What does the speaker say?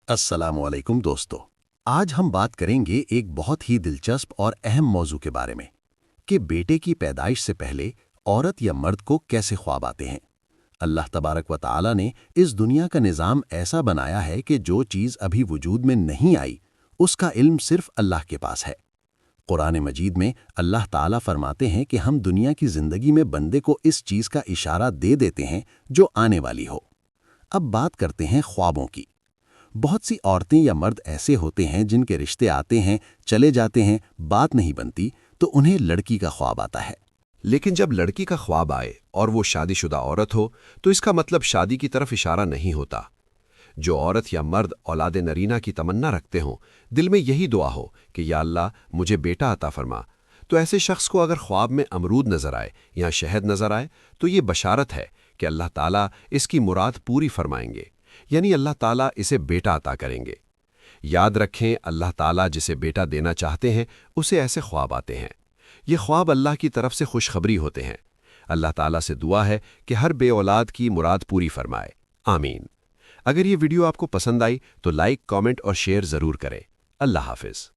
السلام علیکم دوستو، آج ہم بات کریں گے ایک بہت ہی دلچسپ اور اہم موضوع کے بارے میں کہ بیٹے کی پیدائش سے پہلے عورت یا مرد کو کیسے خواب آتے ہیں۔ اللہ تبارک و تعالی نے اس دنیا کا نظام ایسا بنایا ہے کہ جو چیز ابھی وجود میں نہیں آئی اس کا علم صرف اللہ کے پاس ہے۔ قرآن مجید میں اللہ تعالیٰ فرماتے ہیں کہ ہم دنیا کی زندگی میں بندے کو اس چیز کا اشارہ دے دیتے ہیں جو آنے والی ہو۔ اب بات کرتے ہیں خوابوں کی۔ بہت سی عورتیں یا مرد ایسے ہوتے ہیں جن کے رشتے آتے ہیں، چلے جاتے ہیں، بات نہیں بنتی تو انہیں لڑکی کا خواب آتا ہے۔ لیکن جب لڑکی کا خواب آئے اور وہ شادی شدہ عورت ہو تو اس کا مطلب شادی کی طرف اشارہ نہیں ہوتا۔ جو عورت یا مرد اولاد نرینہ کی تمنا رکھتے ہوں، دل میں یہی دعا ہو کہ یا اللہ مجھے بیٹا عطا فرما، تو ایسے شخص کو اگر خواب میں امرود نظر آئے یا شہد نظر آئے تو یہ بشارت ہے کہ اللہ تعالیٰ اس کی مراد پوری فرمائیں گے، یعنی اللہ تعالیٰ اسے بیٹا عطا کریں گے۔ یاد رکھیں، اللہ تعالیٰ جسے بیٹا دینا چاہتے ہیں اسے ایسے خواب آتے ہیں۔ یہ خواب اللہ کی طرف سے خوشخبری ہوتے ہیں۔ اللہ تعالیٰ سے دعا ہے کہ ہر بے اولاد کی مراد پوری فرمائے، آمین۔ اگر یہ ویڈیو آپ کو پسند آئی تو لائک، کامنٹ اور شیئر ضرور کریں۔ اللہ حافظ۔